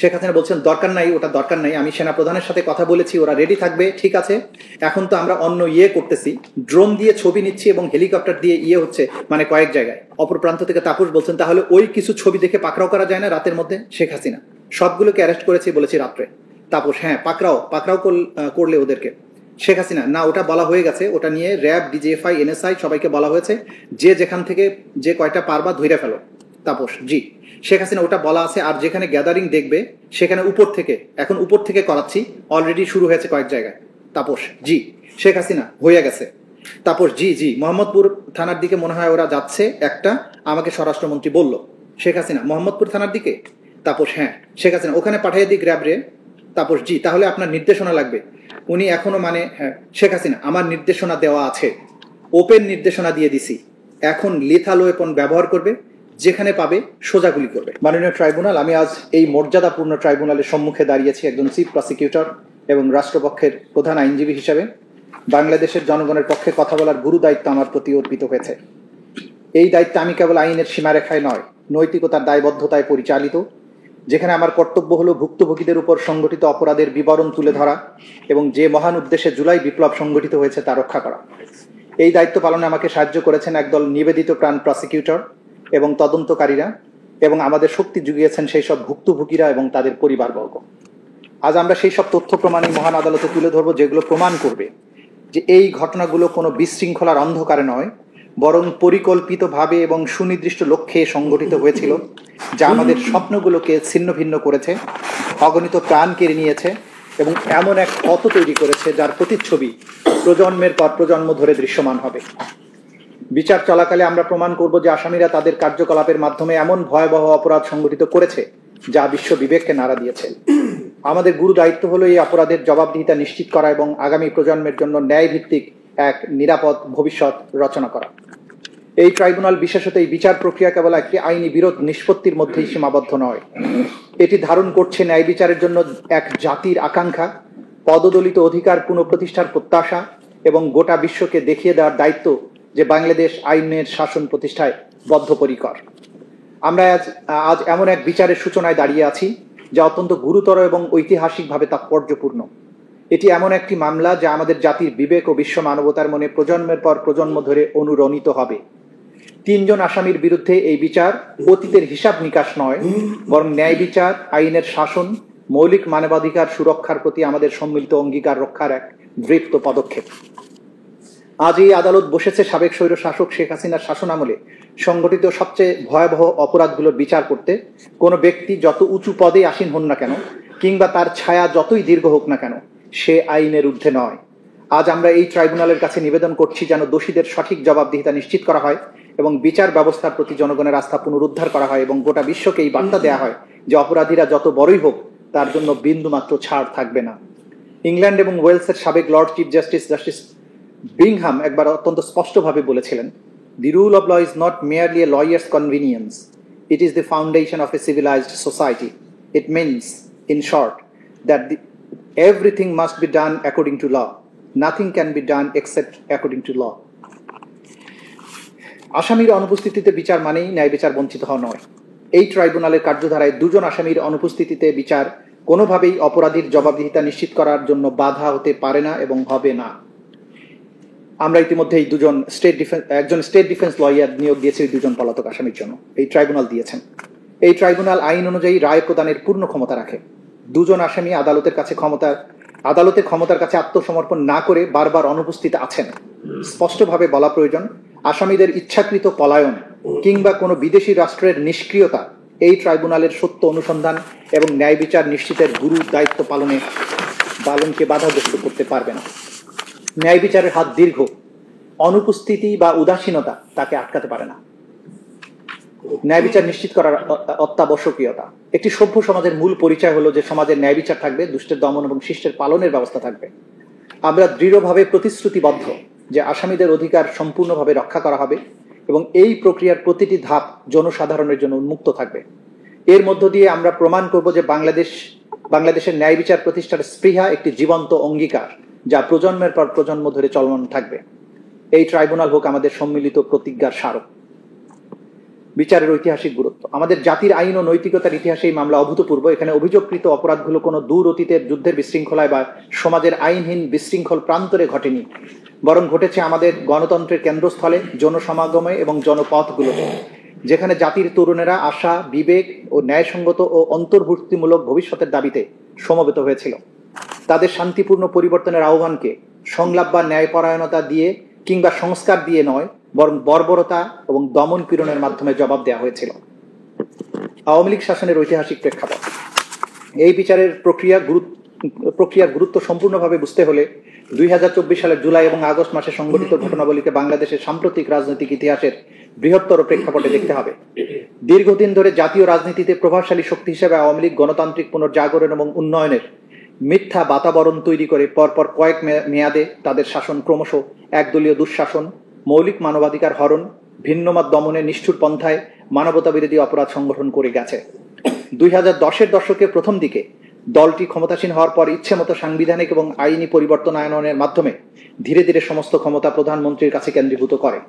শেখ হাসিনা বলছেন দরকার নাই, ওটা দরকার নাই, আমি সেনা প্রধানের সাথে কথা বলেছি, ওরা রেডি থাকবে, ঠিক আছে। এখন তো আমরা অন্য করতেছি, ড্রোন দিয়ে ছবি নিচ্ছি এবং হেলিকপ্টার দিয়ে হচ্ছে মানে কয়েক জায়গায়। অপর প্রান্ত থেকে তাপস বলছেন তাহলে ওই কিছু ছবি দেখে পাকড়াও করা যায় না রাতের মধ্যে? শেখ হাসিনা সবগুলোকে অ্যারেস্ট করেছি বলেছি রাত্রে। তাপস হ্যাঁ পাকড়াও করলে ওদেরকে। শেখ হাসিনা না, ওটা বলা হয়ে গেছে, ওটা নিয়ে র্যাব, ডিজিএফআই, এনএসআই সবাইকে বলা হয়েছে, যে যেখান থেকে যে কয়টা পারবা ধইরা ফেলো। তাপস জি। শেখ হাসিনা ওটা বলা আছে, আর যেখানে গ্যাদারিং দেখবে সেখানে এখন উপর থেকে করাচ্ছি, অলরেডি শুরু হয়েছে কয়েক জায়গায়। তাপস জি। শেখ হাসিনা হয়ে গেছে। তাপস জি জি, মোহাম্মদপুর থানার দিকে মনে হয় ওরা যাচ্ছে একটা, আমাকে স্বরাষ্ট্রমন্ত্রী বলল। শেখ হাসিনা মোহাম্মদপুর থানার দিকে? তাপস হ্যাঁ। শেখ হাসিনা ওখানে পাঠিয়ে দিক র্যাব রে। তাপস জি, তাহলে আপনার নির্দেশনা লাগবে। উনি এখনো মানে হ্যাঁ। শেখ হাসিনা আমার নির্দেশনা দেওয়া আছে, ওপেন নির্দেশনা দিয়ে দিছি, এখন লিথাল ওয়েপন ব্যবহার করবে, যেখানে পাবে সোজাগুলি করবে। মাননীয় ট্রাইব্যুনাল, আমি আজ এই মর্যাদাপূর্ণ ট্রাইব্যুনালের সম্মুখে দাঁড়িয়েছি একজন চিফ প্রসিকিউটর এবং রাষ্ট্রপক্ষের প্রধান আইনজীবী হিসেবে। বাংলাদেশের জনগণের পক্ষে কথা বলার গুরু দায়িত্ব আমার প্রতি অর্পিত হয়েছে। এই দায়িত্ব আমি কেবল আইনের সীমারেখায় নয়, নৈতিকতার দায়বদ্ধতায় পরিচালিত, যেখানে আমার কর্তব্য হলো ভুক্তভোগীদের উপর সংগঠিত অপরাধের বিবরণ তুলে ধরা এবং যে মহান উদ্দেশ্যে জুলাই বিপ্লব সংগঠিত হয়েছে তা রক্ষা করা। এই দায়িত্ব পালনে আমাকে সাহায্য করেছেন একদল নিবেদিত প্রাণ প্রসিকিউটর এবং তদন্তকারীরা, এবং আমাদের শক্তি জুগিয়েছেন সেই সব ভুক্তভোগীরা এবং তাদের পরিবারবর্গ। আজ আমরা সেই সব তথ্য প্রমাণই মহান আদালতে তুলে ধরবো যেগুলো প্রমাণ করবে যে এই ঘটনাগুলো কোনো বিশৃঙ্খলার অন্ধকারে নয়, বরং পরিকল্পিতভাবে এবং সুনির্দিষ্ট লক্ষ্যে সংগঠিত হয়েছিল, যা আমাদের স্বপ্নগুলোকে ছিন্ন ভিন্ন করেছে, অগণিত প্রাণ কেড়ে নিয়েছে এবং এমন এক পথ তৈরি করেছে যার প্রতিচ্ছবি প্রজন্মের পর প্রজন্ম ধরে দৃশ্যমান হবে। বিচার চলাকালে আমরা প্রমাণ করব যে আসামিরা তাদের কার্যকলাপের মাধ্যমে এমন ভয়াবহ অপরাধ সংগঠিত করেছে যা বিশ্ব বিবেককে নাড়া দিয়েছে। আমাদের গুরু দায়িত্ব হলো এই অপরাধের জবাবদিহিতা নিশ্চিত করা এবং আগামী প্রজন্মের জন্য ন্যায়ভিত্তিক এক নিরাপদ ভবিষ্যৎ রচনা করা। এই ট্রাইব্যুনাল বিশেষত এই বিচার প্রক্রিয়া কেবল একটি আইনি বিরোধ নিষ্পত্তির মধ্যেই সীমাবদ্ধ নয়, এটি ধারণ করছে ন্যায় বিচারের জন্য এক জাতির আকাঙ্ক্ষা, পদদলিত অধিকার পুনঃপ্রতিষ্ঠার প্রত্যাশা এবং গোটা বিশ্বকে দেখিয়ে দেওয়ার দায়িত্ব যে বাংলাদেশ আইনের শাসন প্রতিষ্ঠায় বদ্ধপরিকর। আমরা আজ এমন এক বিচারের সূচনায় দাঁড়িয়ে আছি যা অত্যন্ত গুরুতর এবং ঐতিহাসিকভাবে তাৎপর্যপূর্ণ। এটি এমন একটি মামলা যা আমাদের জাতির বিবেক ও বিশ্ব মানবতার মনে প্রজন্মের পর প্রজন্ম ধরে অনুরণিত হবে। 3 জন আসামির বিরুদ্ধে এই বিচার অতীতের হিসাব নিকাশ নয়, বরং ন্যায় বিচার, আইনের শাসন, মৌলিক মানবাধিকার সুরক্ষার প্রতি আমাদের সম্মিলিত অঙ্গীকার রক্ষার এক দৃপ্ত পদক্ষেপ। আজ এই আদালত বসেছে সাবেক স্বৈর শাসক শেখ হাসিনার শাসনামলে সংগঠিত সবচেয়ে ভয়াবহ অপরাধগুলোর বিচার করতে। কোনো ব্যক্তি যত উঁচু পদে আসীন হন না কেন, কিংবা তার ছায়া যতই দীর্ঘ হোক না কেন, সে আইনের ঊর্ধ্বে নয়। আজ আমরা এই ট্রাইব্যুনালের কাছে নিবেদন করছি যেন দোষীদের সঠিক জবাবদিহিতা নিশ্চিত করা হয় এবং বিচার ব্যবস্থার প্রতি জনগণের আস্থা পুনরুদ্ধার করা হয় এবং গোটা বিশ্বকে এই বার্তা দেওয়া হয় যে অপরাধীরা যত বড়ই হোক তার জন্য বিন্দুমাত্র ছাড় থাকবে না। ইংল্যান্ড এবং ওয়েলসের সাবেক লর্ড চিফ জাস্টিস বিংহাম একবার অত্যন্ত স্পষ্টভাবে বলেছিলেন, "The rule of law is not merely a lawyer's convenience. It is the foundation of a civilized society. It means, in short, that everything must be done according to law. Nothing can be done except according to law." আসামির অনুপস্থিতিতে বিচার মানেই ন্যায় বিচার বঞ্চিত হওয়া নয়। এই ট্রাইব্যুনালের কার্যধারায় 2 জন আসামির অনুপস্থিতিতে বিচার কোনোভাবেই অপরাধীর জবাবদিহিতা নিশ্চিত করার জন্য বাধা হতে পারে না এবং হবে না। আমরা ইতিমধ্যে এই একজন স্টেট ডিফেন্স লয়ার নিয়োগ দিয়েছে 2 জন পলাতক আসামির জন্য। এই ট্রাইব্যুনাল দিয়েছেন। এই ট্রাইব্যুনাল আইন অনুযায়ী রায় প্রদানের পূর্ণ ক্ষমতা রাখে। 2 জন আসামি আদালতের ক্ষমতার কাছে আত্মসমর্পণ না করে বারবার অনুপস্থিত আছেন। স্পষ্টভাবে বলা প্রয়োজন, আসামিদের ইচ্ছাকৃত পলায়ন কিংবা কোনো বিদেশি রাষ্ট্রের নিষ্ক্রিয়তা এই ট্রাইব্যুনালের সত্য অনুসন্ধান এবং ন্যায় বিচার নিশ্চিতের গুরু দায়িত্ব পালনকে বাধাগ্রস্ত করতে পারবে না। ন্যায় বিচারের হাত দীর্ঘ, অনুপস্থিতি বা উদাসীনতা তাকে আটকাতে পারে না। ন্যায় বিচার নিশ্চিত করার অত্যাবশ্যকীয়তা। একটি সভ্য সমাজের মূল পরিচয় হলো যে সমাজের ন্যায় বিচার থাকবে, দুষ্টের দমন এবং শিষ্টের পালনের ব্যবস্থা থাকবে। আমরা দৃঢ়ভাবে প্রতিশ্রুতিবদ্ধ যে আসামিদের অধিকার সম্পূর্ণভাবে রক্ষা করা হবে এবং এই প্রক্রিয়ার প্রতিটি ধাপ জনসাধারণের জন্য উন্মুক্ত থাকবে। এর মধ্য দিয়ে আমরা প্রমাণ করব যে বাংলাদেশের ন্যায় বিচার প্রতিষ্ঠার স্পৃহা একটি জীবন্ত অঙ্গীকার যা প্রজন্মের পর প্রজন্ম ধরে চলমান থাকবে। এই ট্রাইব্যুনাল হোক আমাদের সম্মিলিত প্রতিজ্ঞার স্মারক। বিচারের ঐতিহাসিক গুরুত্ব। আমাদের জাতির আইন ও নৈতিকতার ইতিহাসে এই মামলা অভূতপূর্ব। এখানে অভিযোগকৃত অপরাধগুলো কোনো দূর অতীতের যুদ্ধের বিশৃঙ্খলায় বা সমাজের আইনহীন বিশৃঙ্খল প্রান্তরে ঘটেনি, বরং ঘটেছে আমাদের গণতন্ত্রের কেন্দ্রস্থলে, জনসমাগমে এবং জনপথগুলোতে, যেখানে জাতির তরুণেরা আশা, বিবেক ও ন্যায়সঙ্গত ও অন্তর্ভুক্তিমূলক ভবিষ্যতের দাবিতে সমবেত হয়েছিল। তাদের শান্তিপূর্ণ পরিবর্তনের আহ্বানকে সংলাপ বা ন্যায়পরায়ণতা দিয়ে কিংবা সংস্কার দিয়ে নয়, বরং বর্বরতা এবং দমন পীড়নের মাধ্যমে জবাব দেওয়া হয়েছিল। আওয়ামী লীগ শাসনের ঐতিহাসিক প্রেক্ষাপট। এই বিচারের প্রক্রিয়ার গুরুত্ব সম্পূর্ণভাবে বুঝতে হলে 2024 সালের জুলাই এবং আগস্ট মাসে সংঘটিত ঘটনাবলীকে বাংলাদেশের সাম্প্রতিক রাজনৈতিক ইতিহাসের বৃহত্তর প্রেক্ষাপটে দেখতে হবে। দীর্ঘদিন ধরে জাতীয় রাজনীতিতে প্রভাবশালী শক্তি হিসেবে আওয়ামী লীগ গণতান্ত্রিক পুনর্জাগরণ এবং উন্নয়নের মিথ্যা বাতাবরণ তৈরি করে পরপর কয়েক মেয়াদে তাদের শাসন ক্রমশ একদলীয় দুঃশাসন, মৌলিক মানবাধিকার হরণ, ভিন্নমত দমনের নিষ্ঠুর পন্থায় মানবতা বিরোধী অপরাধ সংগঠন করে গেছে। 2010-এর দশকের প্রথম দিকে দলটি ক্ষমতাসীন হওয়ার পর ইচ্ছেমতো সাংবিধানিক এবং আইনি পরিবর্তন আনয়নের মাধ্যমে ধীরে ধীরে সমস্ত ক্ষমতা প্রধানমন্ত্রীর কাছে কেন্দ্রীভূত করে।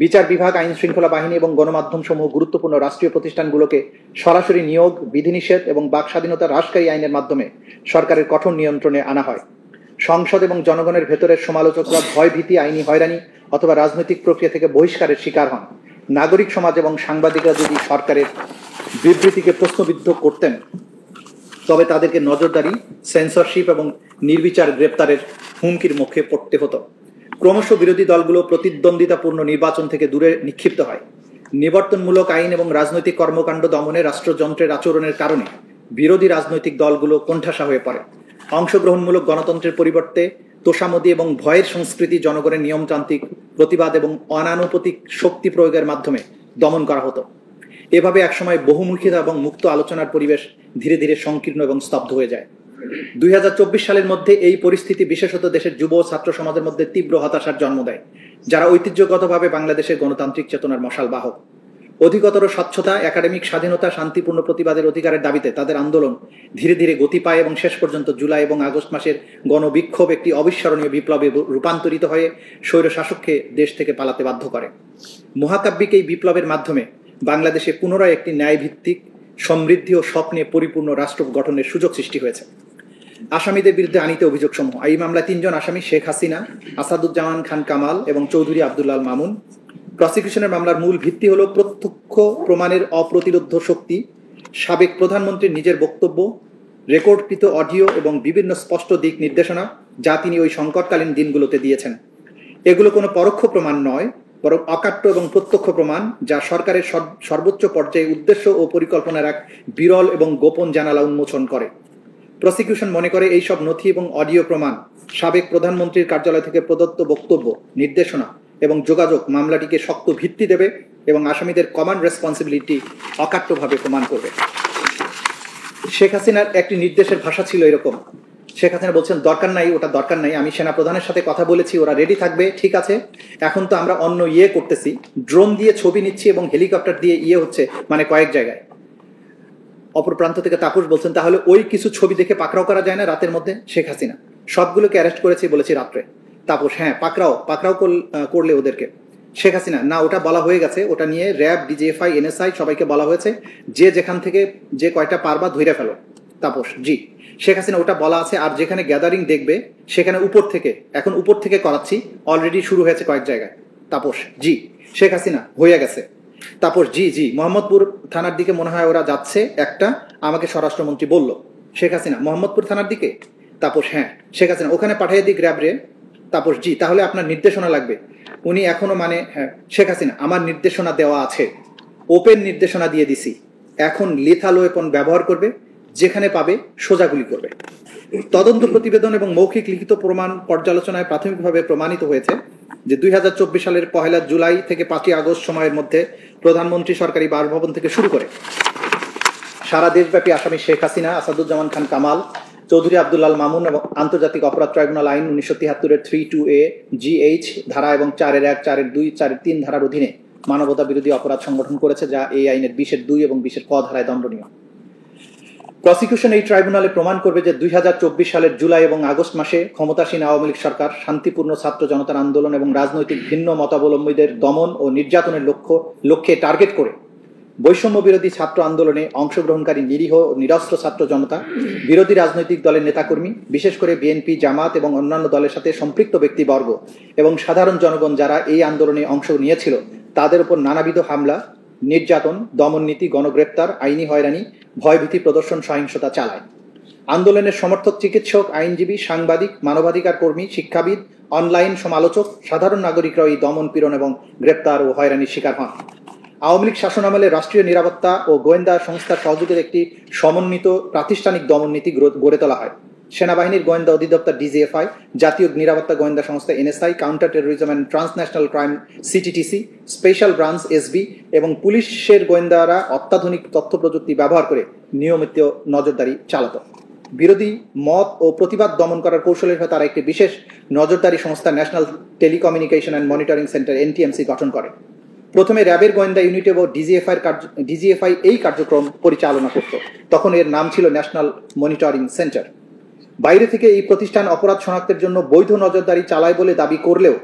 বিচার বিভাগ, আইন শৃঙ্খলা বাহিনী এবং গণমাধ্যম সমূহ গুরুত্বপূর্ণ রাষ্ট্রীয় প্রতিষ্ঠানগুলোকে সরাসরি নিয়োগ, বিধিনিষেধ এবং বাক স্বাধীনতা হ্রাসকারী আইনের মাধ্যমে সরকারের কঠোর নিয়ন্ত্রণে আনা হয়। সংসদ এবং জনগণের ভেতরের সমালোচকরা ভয়ভীতি, আইনি হয়রানি অথবা রাজনৈতিক প্রক্রিয়া থেকে বহিষ্কারের শিকার হন। নাগরিক সমাজ এবং সাংবাদিকরা যদি সরকারের বিবৃতিকে প্রশ্নবিদ্ধ করতেন, তবে তাদেরকে নজরদারি, সেন্সরশিপ এবং নির্বিচার গ্রেপ্তারের হুমকির মুখে পড়তে হতো। ক্রমশ বিরোধী দলগুলো প্রতিদ্বন্দ্বিতাপূর্ণ নির্বাচন থেকে দূরে নিক্ষিপ্ত হয়। নিবর্তনমূলক আইন এবং রাজনৈতিক কর্মকাণ্ড দমনে রাষ্ট্রযন্ত্রের আচরণের কারণে বিরোধী রাজনৈতিক দলগুলো কোণঠাসা হয়ে পড়ে। অংশগ্রহণমূলক গণতন্ত্রের পরিবর্তে তোষামোদী এবং ভয়ের সংস্কৃতি জনগণের নিয়মতান্ত্রিক প্রতিবাদ এবং অনানুপাতিক শক্তি প্রয়োগের মাধ্যমে দমন করা হতো। এভাবে একসময় বহুমুখিতা এবং মুক্ত আলোচনার পরিবেশ ধীরে ধীরে সংকীর্ণ এবং স্তব্ধ হয়ে যায়। 2024 সালের মধ্যে এই পরিস্থিতি বিশেষত দেশের যুব ও ছাত্র সমাজের মধ্যে তীব্র হতাশার জন্ম দেয়, যারা ঐতিহ্যগতভাবে বাংলাদেশের গণতান্ত্রিক চেতনার মশাল বাহক। অধিকতর স্বচ্ছতা, একাডেমিক স্বাধীনতা, শান্তিপূর্ণ প্রতিবাদের অধিকারের দাবিতে তাদের আন্দোলন ধীরে ধীরে গতি পায় এবং শেষ পর্যন্ত জুলাই এবং আগস্ট মাসের গণবিক্ষোভ একটি অবিস্মরণীয় বিপ্লবে রূপান্তরিত হয়ে স্বৈরশাসককে দেশ থেকে পালাতে বাধ্য করে। মহাকাব্যিক এই বিপ্লবের মাধ্যমে বাংলাদেশে পুনরায় একটি ন্যায়ভিত্তিক, সমৃদ্ধি ও স্বপ্নে পরিপূর্ণ রাষ্ট্র গঠনের সুযোগ সৃষ্টি হয়েছে। আসামিদের বিরুদ্ধে আনিত অভিযোগসমূহ। এই মামলায় 3 জন আসামি, শেখ হাসিনা, আসাদুজ্জামান খান কামাল এবং চৌধুরী আব্দুল্লাহ মামুন। প্রসিকিউশনের মামলার মূল ভিত্তি হল প্রত্যক্ষ প্রমাণের অপ্রতিরোধ্য শক্তি, সাবেক প্রধানমন্ত্রীর নিজের বক্তব্য, রেকর্ডকৃত অডিও এবং বিভিন্ন স্পষ্ট দিক নির্দেশনা যা তিনি ওই সংকটকালীন দিনগুলোতে দিয়েছেন। এগুলো কোনো পরোক্ষ প্রমাণ নয়, বরং অকাট্য এবং প্রত্যক্ষ প্রমাণ যা সরকারের সর্বোচ্চ পর্যায়ে উদ্দেশ্য ও পরিকল্পনার এক বিরল এবং গোপন জানালা উন্মোচন করে। প্রসিকিউশন মনে করে এইসব নথি এবং অডিও প্রমাণ সাবেক প্রধানমন্ত্রীর কার্যালয় থেকে প্রদত্ত বক্তব্য, নির্দেশনা এবং যোগাযোগ মামলাটিকে শক্ত ভিত্তি দেবে এবং আসামিদের কমন রেসপন্সিবিলিটি অকাট্যভাবে প্রমাণ করবে। শেখ হাসিনার একটি নির্দেশের ভাষা ছিল এরকম। শেখ হাসিনা বলছেন, দরকার নাই, ওটা দরকার নাই, আমি সেনা প্রধানের সাথে কথা বলেছি, ওরা রেডি থাকবে, ঠিক আছে। এখন তো আমরা অন্য করতেছি, ড্রোন দিয়ে ছবি নিচ্ছি এবং হেলিকপ্টার দিয়ে হচ্ছে, মানে কয়েক জায়গায়। অপর প্রান্ত থেকে তাপস বলছেন, তাহলে ওই কিছু ছবি দেখে পাকড়াও করা যায় না রাতের মধ্যে? শেখ হাসিনা, সবগুলোকে অ্যারেস্ট করেছি বলেছি রাত্রে। তাপস, হ্যাঁ পাকড়াও করলে ওদেরকে। শেখ হাসিনা, না, ওটা বলা হয়ে গেছে, ওটা নিয়ে র্যাব, ডিজিএফআই, এনএসআই সবাইকে বলা হয়েছে, যে যেখান থেকে যে কয়টা পারবা ধইরা ফেলো। তাপস, জি। শেখ হাসিনা, ওটা বলা আছে, আর যেখানে গ্যাদারিং দেখবে সেখানে এখন উপর থেকে করাচ্ছি, অলরেডি শুরু হয়েছে কয়েক জায়গায়। তাপস, জি। শেখ হাসিনা, হয়ে গেছে। তাপস, জি জি, মোহাম্মদপুর থানার দিকে মনে হয় ওরা যাচ্ছে, একটা আমাকে স্বরাষ্ট্রমন্ত্রী বলল। শেখ হাসিনা, মোহাম্মদপুর থানার দিকে? তাপস, হ্যাঁ। শেখ হাসিনা, ওখানে পাঠিয়ে দিই গ্র্যাব রে। তাপস, জি, তাহলে আপনার নির্দেশনা লাগবে। উনি এখনো হ্যাঁ। শেখ হাসিনা, আমার নির্দেশনা দেওয়া আছে, ওপেন নির্দেশনা দিয়ে দিছি, এখন লিথাল ওয়েপন ব্যবহার করবে, যেখানে পাবে সোজা গুলি করবে। তদন্ত প্রতিবেদন এবং মৌখিক লিখিত প্রমাণ পর্যালোচনায় প্রাথমিকভাবে প্রমাণিত হয়েছে যে 2024 সালের 1 জুলাই থেকে 5 আগস্ট সময়ের মধ্যে প্রধানমন্ত্রী সরকারি বাসভবন থেকে শুরু করে সারা দেশব্যাপী আসামি শেখ হাসিনা, আসাদুজ্জামান খান কামাল, চৌধুরী আব্দুল্লাহ মামুন এবং আন্তর্জাতিক অপরাধ ট্রাইব্যুনাল আইন 1973-এর 3(2)(a), GH ধারা এবং 4(1), 4(2), 4(3) ধারার অধীনে মানবতা বিরোধী অপরাধ সংগঠন করেছে, যা এই আইনের 20(2) এবং 20(ক) ধারায় দণ্ডনীয়। প্রসিকিউশন এই ট্রাইব্যুনালে প্রমাণ করবে যে 2024 সালের জুলাই এবং আগস্ট মাসে ক্ষমতাসীন আওয়ামী লীগ সরকার শান্তিপূর্ণ ছাত্র জনতার আন্দোলন এবং রাজনৈতিক ভিন্ন মতাবলম্বীদের দমন ও নির্যাতনের লক্ষ্যে টার্গেট করে বৈষম্য বিরোধী ছাত্র আন্দোলনে অংশগ্রহণকারী নিরীহ ও নিরস্ত্র ছাত্র জনতা, বিরোধী রাজনৈতিক দলের নেতাকর্মী, বিশেষ করে বিএনপি, জামাত এবং অন্যান্য দলের সাথে সম্পৃক্ত ব্যক্তিবর্গ এবং সাধারণ জনগণ যারা এই আন্দোলনে অংশ নিয়েছিল তাদের উপর নানাবিধ হামলা, নির্যাতন, দমননীতি, গণগ্রেপ্তার, আইনি হয়রানি, ভয়ভীতি প্রদর্শন, সহিংসতা চালায়। আন্দোলনের সমর্থক চিকিৎসক, আইনজীবী, সাংবাদিক, মানবাধিকার কর্মী, শিক্ষাবিদ, অনলাইন সমালোচক, সাধারণ নাগরিকরা এই দমন পীড়ন এবং গ্রেপ্তার ও হয়রানির শিকার হন। আওয়ামী লীগ শাসনামলে রাষ্ট্রীয় নিরাপত্তা ও গোয়েন্দা সংস্থার সহযোগিতায় একটি সমন্বিত প্রাতিষ্ঠানিক দমন নীতি গড়ে তোলা হয়। সেনাবাহিনীর গোয়েন্দা অধিদপ্তর ডিজিএফআই, জাতীয় নিরাপত্তা গোয়েন্দা সংস্থা NSI, counter terrorism and transnational crime CTTC, special branch SB এবং পুলিশের গোয়েন্দারা অত্যাধুনিক তথ্য প্রযুক্তি ব্যবহার করে নিয়মিত নজরদারি চালাত। বিরোধী মত ও প্রতিবাদ দমন করার কৌশলের হয়ে তারা একটি বিশেষ নজরদারি সংস্থা national telecommunication and monitoring centre NTMC গঠন করে। প্রথমে র্যাবের গোয়েন্দা ইউনিট এবং ডিজিএফআই এই কার্যক্রম পরিচালনা করত। তখন এর নাম ছিল ন্যাশনাল মনিটরিং সেন্টার। বাইরে থেকে এই প্রতিষ্ঠান অপরাধ শনাক্তের জন্য বৈধ নজরদারি চালায় বলে দাবি করলেও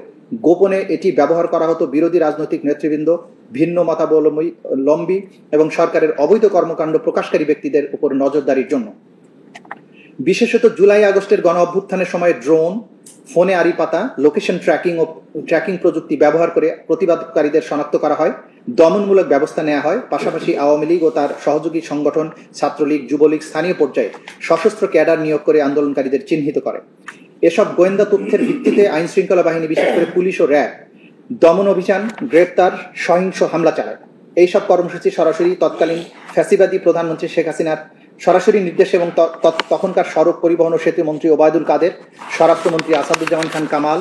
গোপনে এটি ব্যবহার করা হতো বিরোধী রাজনৈতিক নেতৃবৃন্দ, ভিন্ন মতাবলম্বী এবং সরকারের অবৈধ কর্মকাণ্ড প্রকাশকারী ব্যক্তিদের উপর নজরদারির জন্য। বিশেষত জুলাই আগস্টের গণ অভ্যুত্থানের সময় ড্রোন, ফোনে আড়ি পাতা, লোকেশন ট্র্যাকিং প্রযুক্তি ব্যবহার করে প্রতিবাদকারীদের শনাক্ত করা হয়, দমনমূলক ব্যবস্থা নেওয়া হয়। পাশাপাশি আওয়ামী লীগ ও তার সহযোগী সংগঠন, ছাত্রলীগ, যুবলীগ স্থানীয় পর্যায়ে সশস্ত্র ক্যাডার নিয়োগ করে আন্দোলনকারীদের চিহ্নিত করে। এসব গোয়েন্দা তথ্যের ভিত্তিতে আইন শৃঙ্খলা বাহিনী, বিশেষ করে পুলিশ ও র্যাব দমন অভিযান, গ্রেপ্তার, সহিংস হামলা চালায়। এইসব কর্মসূচি সরাসরি তৎকালীন ফ্যাসিবাদী প্রধানমন্ত্রী শেখ হাসিনার সরাসরি নির্দেশ এবং তখনকার সড়ক পরিবহন ও সেতু মন্ত্রী ওবায়দুল কাদের, স্বরাষ্ট্রমন্ত্রী আসাদুজ্জামান খান কামাল,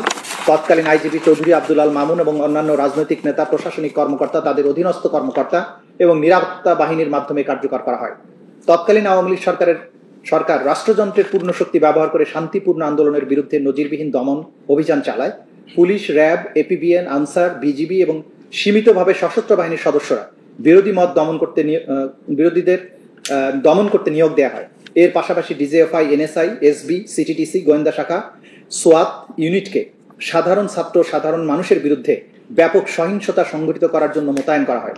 তৎকালীন আইজিপি চৌধুরী আব্দুল আল মামুন এবং অন্যান্য রাজনৈতিক নেতা, প্রশাসনিক কর্মকর্তা, তাদের অধীনস্থ কর্মকর্তা এবং নিরাপত্তা বাহিনীর মাধ্যমে কার্যকর করা হয়। তৎকালীন আওয়ামী লীগ সরকার রাষ্ট্রযন্ত্রের পূর্ণ শক্তি ব্যবহার করে শান্তিপূর্ণ আন্দোলনের বিরুদ্ধে নজিরবিহীন দমন অভিযান চালায়। Police, RAB, APBN, answer, BGB এবং সীমিতভাবে সশস্ত্র বাহিনীর সদস্যরা বিরোধীদের দমন করতে নিয়োগ দেওয়া হয়। এর পাশাপাশি ডিজিএফআই, এনএসআই, এসবি, সিটিটিসি গোয়েন্দা শাখা, সোয়াত ইউনিটকে সাধারণ ছাত্র, সাধারণ মানুষের বিরুদ্ধে ব্যাপক সহিংসতা সংঘটিত করার জন্য মোতায়েন করা হয়।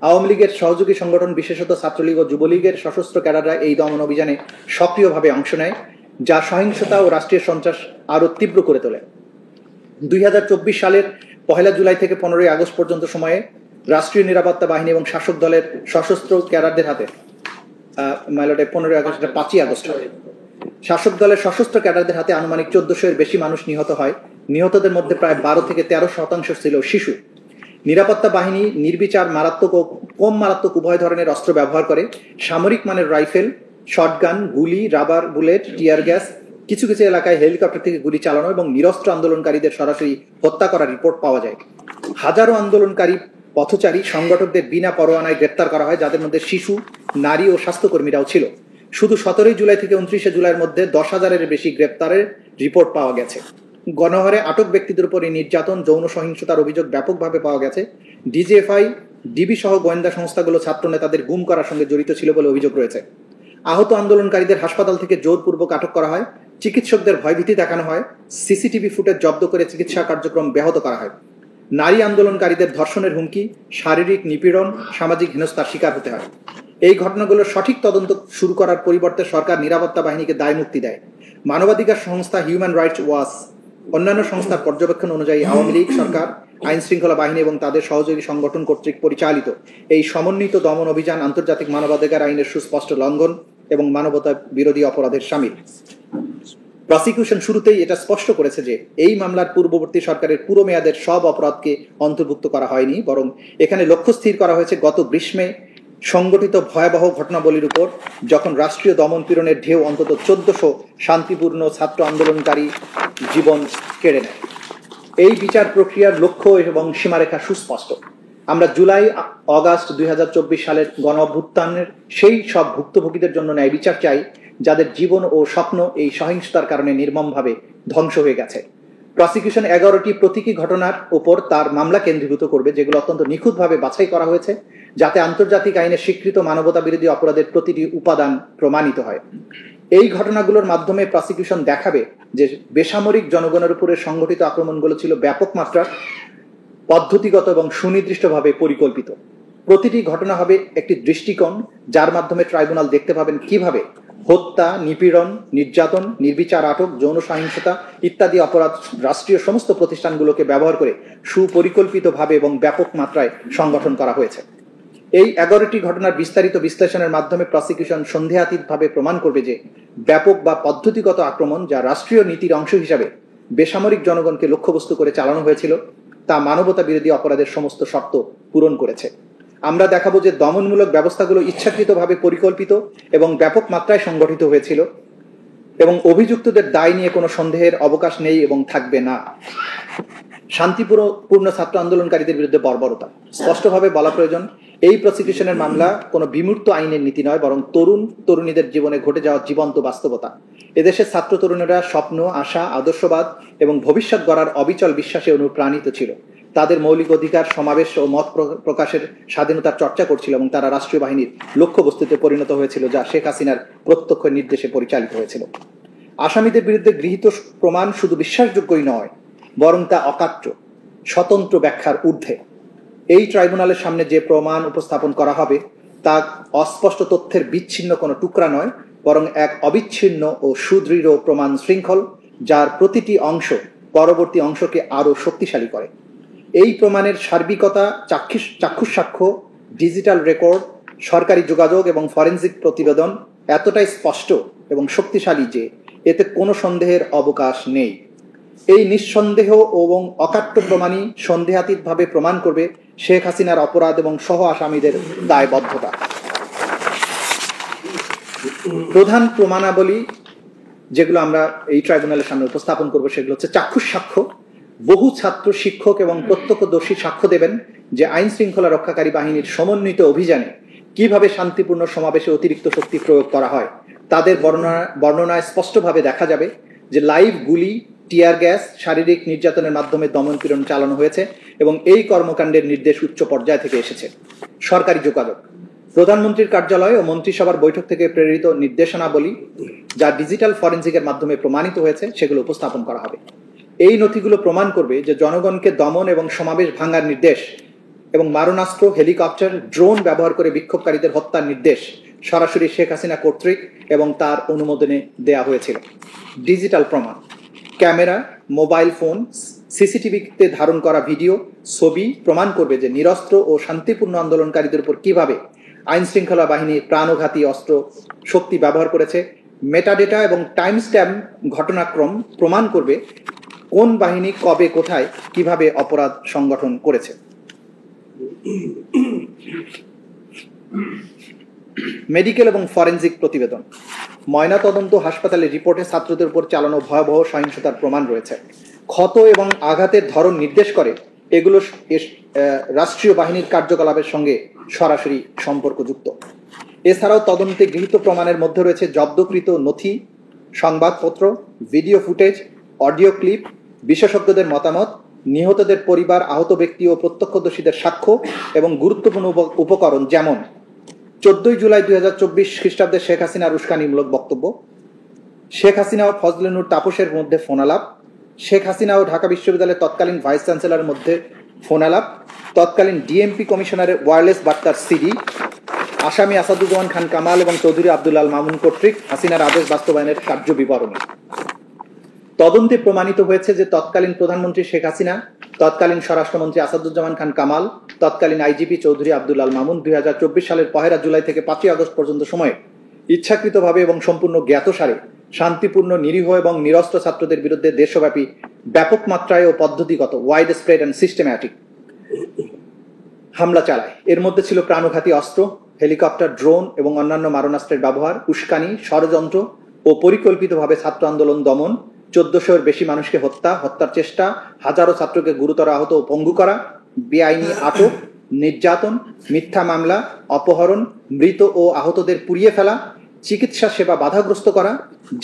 আওয়ামী লীগের সহযোগী সংগঠন, বিশেষত ছাত্রলীগ ও যুবলীগের সশস্ত্র ক্যাডাররা এই দমন অভিযানে সক্রিয়ভাবে অংশ নেয়, যা সহিংসতা ও রাষ্ট্রীয় সন্ত্রাস আরও তীব্র করে তোলে। 2024 সালের 1 জুলাই থেকে 15 আগস্ট পর্যন্ত সময়ে রাষ্ট্রীয় নিরাপত্তা বাহিনী এবং শাসক দলের সশস্ত্র ক্যাডারদের হাতে 15 আগস্ট, 5 আগস্ট শাসক দলের সশস্ত্র ক্যাডারদের হাতে আনুমানিক 1400 এর বেশি মানুষ নিহত হয়। নিহতদের মধ্যে প্রায় 12 থেকে 13% ছিল শিশু। নিরাপত্তা বাহিনী নির্বিচার মারাত্মক ও কম মারাত্মক উভয় ধরনের অস্ত্র ব্যবহার করে। সামরিক মানের রাইফেল, শটগান, গুলি, রাবার বুলেট, টিয়ার গ্যাস, কিছু কিছু এলাকায় হেলিকপ্টার থেকে গুলি চালানো এবং নিরস্ত্র আন্দোলনকারীদের সরাসরি হত্যা করার রিপোর্ট পাওয়া যায়। হাজারো আন্দোলনকারী পথচারী সংগঠকদের বিনা পরোয়ানায় গ্রেপ্তার করা হয়, যাদের মধ্যে শিশু, নারী ও স্বাস্থ্যকর্মীরাও ছিল। শুধু 17 জুলাই থেকে 29 জুলাইয়ের মধ্যে 10,000-এর বেশি গ্রেপ্তারের রিপোর্ট পাওয়া গেছে। গণহারে আটক ব্যক্তিদের উপর এই নির্যাতন, যৌন সহিংসতার অভিযোগ ব্যাপকভাবে পাওয়া গেছে। ডিজিএফআই, ডিবি সহ গোয়েন্দা সংস্থাগুলো ছাত্র নেতাদের গুম করার সঙ্গে জড়িত ছিল বলে অভিযোগ রয়েছে। আহত আন্দোলনকারীদের হাসপাতাল থেকে জোরপূর্বক আটক করা হয়, চিকিৎসকদের ভয়ভীতি দেখানো হয়, সিসিটিভি ফুটেজ জব্দ করে চিকিৎসা কার্যক্রম ব্যাহত করা হয়। নারী আন্দোলনকারীদের ধর্ষণের হুমকি, শারীরিক নিপীড়ন, সামাজিক হেনস্থার শিকার হতে হয়। এই ঘটনাগুলোর সঠিক তদন্ত শুরু করার পরিবর্তে সরকার নিরাপত্তা বাহিনীকে দায় মুক্তি দেয়। মানবাধিকার সংস্থা হিউম্যান রাইটস ওয়াচ অন্যান্য সংস্থার পর্যবেক্ষণ অনুযায়ী আওয়ামী লীগ সরকার, আইন শৃঙ্খলা বাহিনী এবং তাদের সহযোগী সংগঠন কর্তৃক পরিচালিত এই সমন্বিত দমন অভিযান আন্তর্জাতিক মানবাধিকার আইনের সুস্পষ্ট লঙ্ঘন এবং মানবতা বিরোধী অপরাধের শামিল। প্রসিকিউশন শুরুতেই এটা স্পষ্ট করেছে যে এই মামলার পূর্ববর্তী সরকারের পুরো মেয়াদের সব অপরাধকে অন্তর্ভুক্ত করা হয়নি, বরং এখানে লক্ষ্য স্থির করা হয়েছে গত গ্রীষ্মে সংগঠিত ভয়াবহ ঘটনাবলীর উপর, যখন রাষ্ট্রীয় দমন পীড়নের ঢেউ অন্তত 1400 শান্তিপূর্ণ ছাত্র আন্দোলনকারী জীবন কেড়ে নেয়। এই বিচার প্রক্রিয়ার লক্ষ্য এবং সীমারেখা সুস্পষ্ট। আমরা জুলাই আগস্ট 2024 সালের গণ অভ্যুত্থানের সেই সব ভুক্তভোগীদের জন্য ন্যায় বিচার চাই, যাদের জীবন ও স্বপ্ন এই সহিংসতার কারণে নির্মমভাবে ধ্বংস হয়ে গেছে। প্রসিকিউশন 11টি প্রতীকী ঘটনার উপর তার মামলা কেন্দ্রীভূত করবে, যেগুলো অত্যন্ত নিখুঁতভাবে বাছাই করা হয়েছে, যাতে আন্তর্জাতিক আইনের স্বীকৃত মানবতা বিরোধী অপরাধের প্রতিটি উপাদান প্রমাণিত হয়। এই ঘটনাগুলোর মাধ্যমে প্রসিকিউশন দেখাবে যে বেসামরিক জনগণের উপরে সংঘটিত আক্রমণগুলো ছিল ব্যাপক মাত্রার, পদ্ধতিগত এবং সুনির্দিষ্টভাবে পরিকল্পিত। প্রতিটি ঘটনা হবে একটি দৃষ্টিকোণ, যার মাধ্যমে ট্রাইব্যুনাল দেখতে পাবেন কিভাবে হত্যা, নিপীড়ন, নির্যাতন, নির্বিচার আটক, যৌন সহিংসতা ইত্যাদি অপরাধ রাষ্ট্রীয় সমস্ত প্রতিষ্ঠানগুলোকে ব্যবহার করে সুপরিকল্পিতভাবে এবং ব্যাপক মাত্রায় সংগঠন করা হয়েছে। এই 11টি ঘটনার বিস্তারিত বিশ্লেষণের মাধ্যমে প্রসিকিউশন সন্দেহাতীতভাবে প্রমাণ করবে যে ব্যাপক বা পদ্ধতিগত আক্রমণ, যা রাষ্ট্রীয় নীতির অংশ হিসাবে বেসামরিক জনগণকে লক্ষ্যবস্তু করে চালানো হয়েছিল, তা মানবতা বিরোধী অপরাধের সমস্ত শর্ত পূরণ করেছে। আমরা দেখাবো যে দমনমূলক ব্যবস্থাগুলো ইচ্ছাকৃতভাবে পরিকল্পিত এবং ব্যাপক মাত্রায় সংগঠিত হয়েছিল এবং অভিযুক্তদের দায় নিয়ে কোনো সন্দেহের অবকাশ নেই এবং থাকবে না। শান্তিপূর্ণ ছাত্র আন্দোলনকারীদের বিরুদ্ধে বর্বরতা স্পষ্টভাবে বলা প্রয়োজন, এই প্রসিকিউশনের মামলা কোনো বিমূর্ত আইনের নীতি নয়, বরং তরুণীদের জীবনে ঘটে যাওয়া জীবন্ত বাস্তবতা। এদেশের ছাত্র তরুণেরা স্বপ্ন, আশা, আদর্শবাদ এবং ভবিষ্যৎ গড়ার অবিচল বিশ্বাসে অনুপ্রাণিত ছিল। তাদের মৌলিক অধিকার, সমাবেশ ও মত প্রকাশের স্বাধীনতার চর্চা করছিল এবং তারা রাষ্ট্রীয় বাহিনীর লক্ষ্যবস্তুতে পরিণত হয়েছিল, যা শেখ হাসিনার প্রত্যক্ষ নির্দেশে পরিচালিত হয়েছিল। আসামিদের বিরুদ্ধে গৃহীত প্রমাণ শুধু বিশ্বাসযোগ্যই নয়, বরং তা অকাট্য, স্বতন্ত্র ব্যাখ্যার ঊর্ধ্বে। এই ট্রাইব্যুনালের সামনে যে প্রমাণ উপস্থাপন করা হবে তা অস্পষ্ট তথ্যের বিচ্ছিন্ন কোনো টুকরা নয়, বরং এক অবিচ্ছিন্ন ও সুদৃঢ় প্রমাণ শৃঙ্খল, যার প্রতিটি অংশ পরবর্তী অংশকে আরও শক্তিশালী করে। এই প্রমাণের সার্বিকতা, চাক্ষুষ সাক্ষ্য, ডিজিটাল রেকর্ড, সরকারি যোগাযোগ এবং ফরেনসিক প্রতিবেদন এতটাই স্পষ্ট এবং শক্তিশালী যে এতে কোনো সন্দেহের অবকাশ নেই। এই নিঃসন্দেহ এবং অকাট্য প্রমাণই সন্দেহাতীতভাবে প্রমাণ করবে শেখ হাসিনার অপরাধ এবং সহ আসামিদের দায়বদ্ধতা। প্রধান প্রমাণাবলী যেগুলো আমরা এই ট্রাইব্যুনালের সামনে উপস্থাপন করব সেগুলো হচ্ছে চাক্ষুষ সাক্ষ্য। বহু ছাত্র, শিক্ষক এবং প্রত্যক্ষদর্শী সাক্ষ্য দেবেন যে আইন শৃঙ্খলা রক্ষাকারী বাহিনীর সমন্বিত অভিযানে কিভাবে শান্তিপূর্ণ সমাবেশে অতিরিক্ত শক্তি প্রয়োগ করা হয়। তাদের বর্ণনায় স্পষ্টভাবে দেখা যাবে যে লাইভ গুলি, টিয়ার গ্যাস, শারীরিক নির্যাতনের মাধ্যমে দমনপীড়ন চালানো হয়েছে এবং এই কর্মকাণ্ডের নির্দেশ উচ্চ পর্যায় থেকে এসেছে। সরকারি যোগাযোগ, প্রধানমন্ত্রীর কার্যালয় ও মন্ত্রিসভার বৈঠক থেকে প্রেরিত নির্দেশনাবলী, যা ডিজিটাল ফরেনসিকের মাধ্যমে প্রমাণিত হয়েছে, সেগুলো উপস্থাপন করা হবে। এই নথিগুলো প্রমাণ করবে যে জনগণকে দমন এবং সমাবেশ ভাঙার নির্দেশ এবং মারণাস্ত্র, হেলিকপ্টার, ড্রোন ব্যবহার করে বিক্ষোভকারীদের হত্যার নির্দেশ সরাসরি শেখ হাসিনা কর্তৃক এবং তার অনুমোদনে দেয়া হয়েছিল। ডিজিটাল প্রমাণ, ক্যামেরা, মোবাইল ফোন, সিসিটিভিতে ধারণ করা ভিডিও, ছবি প্রমাণ করবে যে নিরস্ত্র ও শান্তিপূর্ণ আন্দোলনকারীদের উপর কিভাবে আইন শৃঙ্খলা বাহিনী প্রাণঘাতী অস্ত্র শক্তি ব্যবহার করেছে। মেটাডেটা এবং টাইম স্ট্যাম্প ঘটনাক্রম প্রমাণ করবে কোন বাহিনী কবে, কোথায়, কিভাবে অপরাধ সংগঠন করেছে। মেডিকেল এবং ফরেনসিক প্রতিবেদন, ময়নাতদন্ত হাসপাতালের রিপোর্টে ছাত্রদের উপর চালানো ভয়াবহ সহিংসতার প্রমাণ রয়েছে। ক্ষত এবং আঘাতের ধরন নির্দেশ করে এগুলো রাষ্ট্রীয় বাহিনীর কার্যকলাপের সঙ্গে সরাসরি সম্পর্কযুক্ত। এছাড়াও তদন্তে গৃহীত প্রমাণের মধ্যে রয়েছে জব্দকৃত নথি, সংবাদপত্র, ভিডিও ফুটেজ, অডিও ক্লিপ, বিশেষজ্ঞদের মতামত, নিহতদের পরিবার, আহত ব্যক্তি ও প্রত্যক্ষদর্শীদের সাক্ষ্য এবং গুরুত্বপূর্ণ উপকরণ, যেমন 14 জুলাই 2024 খ্রিস্টাব্দে শেখ হাসিনার উস্কানিমূলক বক্তব্য, শেখ হাসিনা ও ফজলে নূর তাপসের মধ্যে ফোনালাপ, শেখ হাসিনা ও ঢাকা বিশ্ববিদ্যালয়ের তৎকালীন ভাইস চ্যান্সেলরের মধ্যে ফোনালাপ, তৎকালীন ডিএমপি কমিশনারের ওয়্যারলেস বার্তার সিডি, আসামি আসাদুজ্জামান খান কামাল এবং চৌধুরী আব্দুল আল মামুন কর্তৃক হাসিনার আদেশ বাস্তবায়নের কার্য বিবরণী। তদন্তে প্রমাণিত হয়েছে যে তৎকালীন প্রধানমন্ত্রী শেখ হাসিনা, তৎকালীন স্বরাষ্ট্রমন্ত্রী আসাদুজ্জামান খান কামাল, তৎকালীন আইজিপি চৌধুরী আব্দুল আল মামুন 2024 সালের 1 জুলাই থেকে 5 আগস্ট পর্যন্ত সময়ে ইচ্ছাকৃতভাবে এবং সম্পূর্ণ জ্ঞাতসারে শান্তিপূর্ণ, নিরীহ এবং নিরস্ত্র ছাত্রদের বিরুদ্ধে দেশব্যাপী ব্যাপক মাত্রায় ও পদ্ধতিগত ওয়াইড স্প্রেড অ্যান্ড সিস্টেম্যাটিক হামলা চালায়। এর মধ্যে ছিল প্রাণঘাতী অস্ত্র, হেলিকপ্টার, ড্রোন এবং অন্যান্য মারণাস্ত্রের ব্যবহার, উস্কানি, ষড়যন্ত্র ও পরিকল্পিতভাবে ছাত্র আন্দোলন দমন, 1400-এর বেশি মানুষকে হত্যার চেষ্টা, হাজারো ছাত্রকে গুরুতর আহত ও পঙ্গু করা, বেআইনি আটক, নির্যাতন, মিথ্যা মামলা, অপহরণ, মৃত ও আহতদের পুড়িয়ে ফেলা, চিকিৎসা সেবা বাধাগ্রস্ত করা,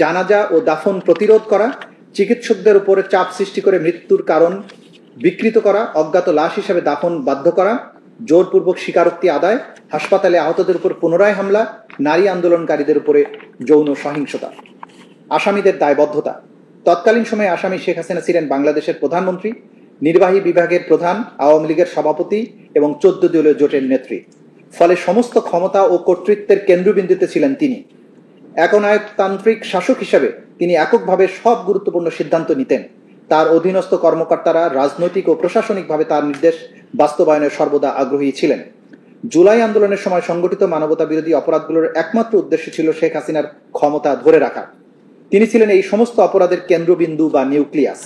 জানাজা ও দাফন প্রতিরোধ করা, চিকিৎসকদের উপরে চাপ সৃষ্টি করে মৃত্যুর কারণ বিকৃত করা, অজ্ঞাত লাশ হিসেবে দাফন বাধ্য করা, জোরপূর্বক স্বীকারোক্তি আদায়, হাসপাতালে আহতদের উপর পুনরায় হামলা, নারী আন্দোলনকারীদের উপরে যৌন সহিংসতা। আসামিদের দায়বদ্ধতা, তৎকালীন সময়ে আসামি শেখ হাসিনা ছিলেন বাংলাদেশের প্রধানমন্ত্রী। নির্বাহী বিভাগের প্রধান, আওয়ামী লীগের সভাপতি এবং 14 দলীয় জোটের নেত্রী। ফলে সমস্ত ক্ষমতা ও কর্তৃত্বের কেন্দ্রবিন্দুতে ছিলেন তিনি। একনায়কতান্ত্রিক শাসক হিসেবে তিনি এককভাবে সব গুরুত্বপূর্ণ সিদ্ধান্ত নিতেন। তার অধীনস্থ কর্মকর্তারা রাজনৈতিক ও প্রশাসনিকভাবে তার নির্দেশ বাস্তবায়নে সর্বদা আগ্রহী ছিলেন। জুলাই আন্দোলনের সময় সংগঠিত মানবতা বিরোধী অপরাধগুলোর একমাত্র উদ্দেশ্য ছিল শেখ হাসিনার ক্ষমতা ধরে রাখা। তিনি ছিলেন এই সমস্ত অপরাধের কেন্দ্রবিন্দু বা নিউক্লিয়াস।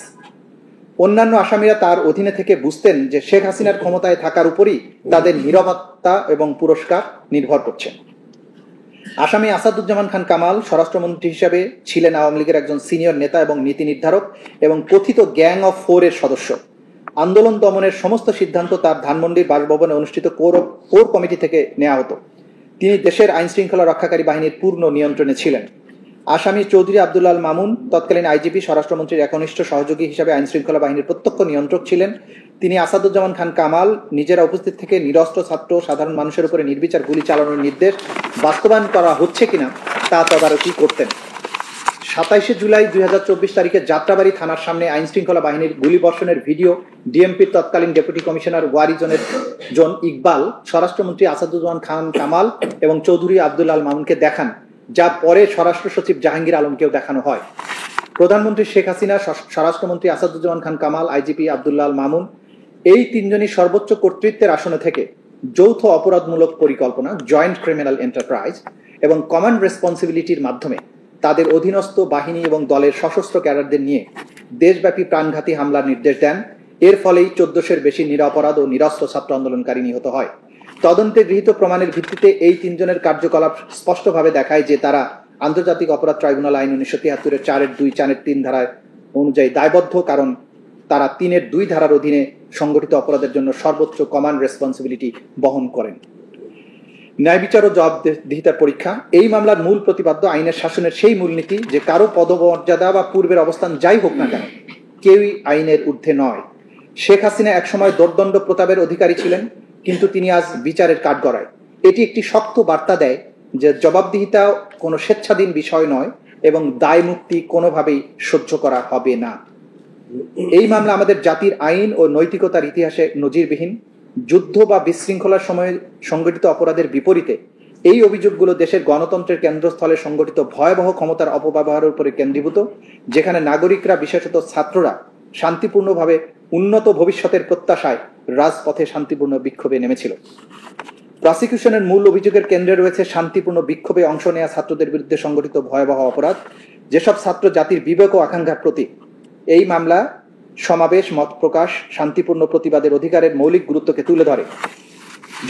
অন্যান্য আসামিরা তার অধীনে থেকে বুঝতেন যে শেখ হাসিনার ক্ষমতায় থাকার উপরই তাদের নিরাপত্তা এবং পুরস্কার নির্ভর করছে। আসামি আসাদুজ্জামান খান কামাল স্বরাষ্ট্রমন্ত্রী হিসেবে ছিলেন আওয়ামী লীগের একজন সিনিয়র নেতা এবং নীতি নির্ধারক এবং কথিত গ্যাং অফ 4 এর সদস্য। আন্দোলন দমনের সমস্ত সিদ্ধান্ত তার ধানমন্ডির বাসভবনে অনুষ্ঠিত কোর কমিটি থেকে নেওয়া হতো। তিনি দেশের আইন শৃঙ্খলা রক্ষাকারী বাহিনীর পূর্ণ নিয়ন্ত্রণে ছিলেন। আসামি চৌধুরী আব্দুল্লাহ মামুন তৎকালীন আইজিপি, স্বরাষ্ট্রমন্ত্রীর একনিষ্ঠ সহযোগী হিসেবে আইন শৃঙ্খলা বাহিনীর প্রত্যক্ষ নিয়ন্ত্রক ছিলেন। তিনি আসাদুজ্জামান খান কামাল নিজেরা উপস্থিত থেকে নিরস্ত্র ছাত্র সাধারণ মানুষের উপরে নির্বিচার গুলি চালানোর নির্দেশ বাস্তবায়ন করা হচ্ছে কিনা তা তদারকি করতেন। 27 জুলাই 2024 তারিখে যাত্রাবাড়ি থানার সামনে আইন শৃঙ্খলা বাহিনীর গুলিবর্ষণের ভিডিও ডিএমপির তৎকালীন ডেপুটি কমিশনার ওয়ারি জোন ইকবাল স্বরাষ্ট্রমন্ত্রী আসাদুজ্জামান খান কামাল এবং চৌধুরী আব্দুল্লাহ মামুনকে দেখান, যা পরে স্বরাষ্ট্র সচিব জাহাঙ্গীর আলমকেও দেখানো হয়। প্রধানমন্ত্রী শেখ হাসিনা, স্বরাষ্ট্রমন্ত্রী আসাদুজ্জামান খান কামাল, আইজিপি আব্দুল্লাহ মামুন এই তিনজনই সর্বোচ্চ কর্তৃত্বের আসনে থেকে যৌথ অপরাধমূলক পরিকল্পনা, জয়েন্ট ক্রিমিনাল এন্টারপ্রাইজ এবং কমান্ড রেসপন্সিবিলিটির মাধ্যমে তাদের অধীনস্থ বাহিনী এবং দলের সশস্ত্র ক্যাডারদের নিয়ে দেশব্যাপী প্রাণঘাতী হামলার নির্দেশ দেন। এর ফলেই 1400-এর বেশি নিরপরাধ ও নিরস্ত্র ছাত্র আন্দোলনকারী নিহত হয়। তদন্তে গৃহীত প্রমাণের ভিত্তিতে এই তিনজনের কার্যকলাপ স্পষ্টভাবে দেখায় যে তারা আন্তর্জাতিক অপরাধ ট্রাইব্যুনাল আইন 1973-এর 4-এর 2, 4-এর 3 ধারায় অনুযায়ী দায়বদ্ধ, কারণ তারা 3-এর 2 ধারার অধীনে সংগঠিত অপরাধের জন্য সর্বোচ্চ কমান্ড রেসপন্সিবিলিটি বহন করেন। ন্যায় বিচার ও জবাবদিহিতার পরীক্ষা। এই মামলার মূল প্রতিপাদ্য আইনের শাসনের সেই মূলনীতি যে কারো পদমর্যাদা বা পূর্বের অবস্থান যাই হোক না কেন, কেউই আইনের ঊর্ধ্বে নয়। শেখ হাসিনা একসময় দোর্দণ্ড প্রতাপের অধিকারী ছিলেন, কিন্তু তিনি আজ বিচারের কাঠগড়ায়। এটি একটি শক্ত বার্তা দেয় যে জবাবদিহিতা কোনো স্বেচ্ছাধীন বিষয় নয় এবং দায় মুক্তি কোনোভাবেই সহ্য করা হবে না। এই মামলা আমাদের জাতির আইন ও নৈতিকতার ইতিহাসে নজিরবিহীন। যুদ্ধ বা বিশৃঙ্খলার সময়ে সংগঠিত অপরাধের বিপরীতে এই অভিযোগগুলো দেশের গণতন্ত্রের কেন্দ্রস্থলে সংগঠিত ভয়াবহ ক্ষমতার অপব্যবহারের উপরে কেন্দ্রীভূত, যেখানে নাগরিকরা, বিশেষত ছাত্ররা শান্তিপূর্ণভাবে উন্নত ভবিষ্যতের প্রত্যাশায় রাজপথে শান্তিপূর্ণ বিক্ষোভে নেমেছিল। প্রসিকিউশনের মূল অভিযোগের কেন্দ্রে রয়েছে শান্তিপূর্ণ বিক্ষোভে অংশ নেওয়া ছাত্রদের বিরুদ্ধে সংগঠিত ভয়াবহ অপরাধ, যেসব ছাত্র জাতির বিবেক ও আকাঙ্ক্ষার প্রতীক। এই মামলা সমাবেশ, মত প্রকাশ, শান্তিপূর্ণ প্রতিবাদের অধিকারের মৌলিক গুরুত্বকে তুলে ধরে।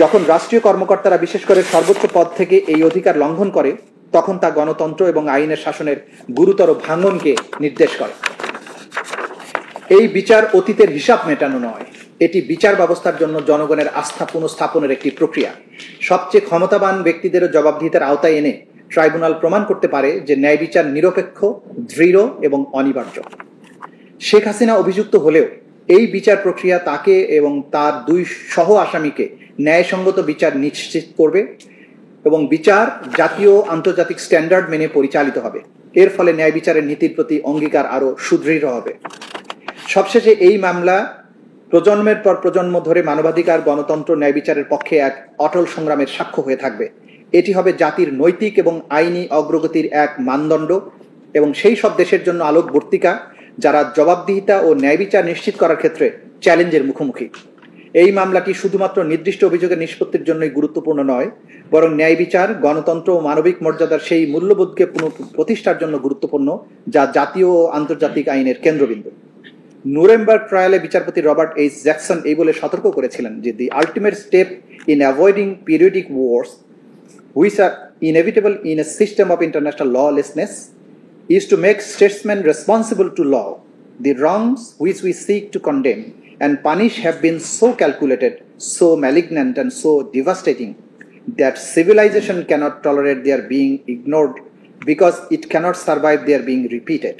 যখন রাষ্ট্রীয় কর্মকর্তারা বিশেষ করে সর্বোচ্চ পদ থেকে এই অধিকার লঙ্ঘন করে, তখন তা গণতন্ত্র এবং আইনের শাসনের গুরুতর ভাঙনকে নির্দেশ করে। এই বিচার অতীতের হিসাব মেটানো নয়, এটি বিচার ব্যবস্থার জন্য জনগণের আস্থা পুনঃস্থাপনের একটি প্রক্রিয়া। সবচেয়ে ক্ষমতাবান ব্যক্তিদেরও জবাবদিহিতার আওতায় এনে ট্রাইব্যুনাল প্রমাণ করতে পারে যে ন্যায় বিচার নিরপেক্ষ, দৃঢ় এবং অনিবার্য। শেখ হাসিনা অভিযুক্ত হলেও এই বিচার প্রক্রিয়া তাকে এবং তার 2 সহ আসামিকে ন্যায়সঙ্গত বিচার নিশ্চিত করবে এবং বিচার জাতীয় আন্তর্জাতিক স্ট্যান্ডার্ড মেনে পরিচালিত হবে। এর ফলে ন্যায় বিচারের নীতির প্রতি অঙ্গীকার আরও সুদৃঢ় হবে। সবশেষে এই মামলা প্রজন্মের পর প্রজন্ম ধরে মানবাধিকার, গণতন্ত্র, ন্যায় বিচারের পক্ষে এক অটল সংগ্রামের সাক্ষ্য হয়ে থাকবে। এটি হবে জাতির নৈতিক এবং আইনি অগ্রগতির এক মানদণ্ড এবং সেই সব দেশের জন্য আলোকবর্তিকা যারা জবাবদিহিতা ও ন্যায় বিচার নিশ্চিত করার ক্ষেত্রে চ্যালেঞ্জের মুখোমুখি। এই মামলাটি শুধুমাত্র নির্দিষ্ট অভিযোগের নিষ্পত্তির জন্যই গুরুত্বপূর্ণ নয়, বরং ন্যায় বিচার, গণতন্ত্র ও মানবিক মর্যাদার সেই মূল্যবোধকে প্রতিষ্ঠার জন্য গুরুত্বপূর্ণ, যা জাতীয় ও আন্তর্জাতিক আইনের কেন্দ্রবিন্দু। নুরেমবার্গ ট্রায়ালে বিচারপতি রবার্ট এইচ জ্যাকসন এই বলে সতর্ক করেছিলেন যে the ultimate step in avoiding periodic wars which are inevitable in a system of international lawlessness is to make statesmen responsible to law. The wrongs which we seek to condemn and punish have been so calculated, so malignant and so devastating that civilization cannot tolerate their being ignored because it cannot survive their being repeated.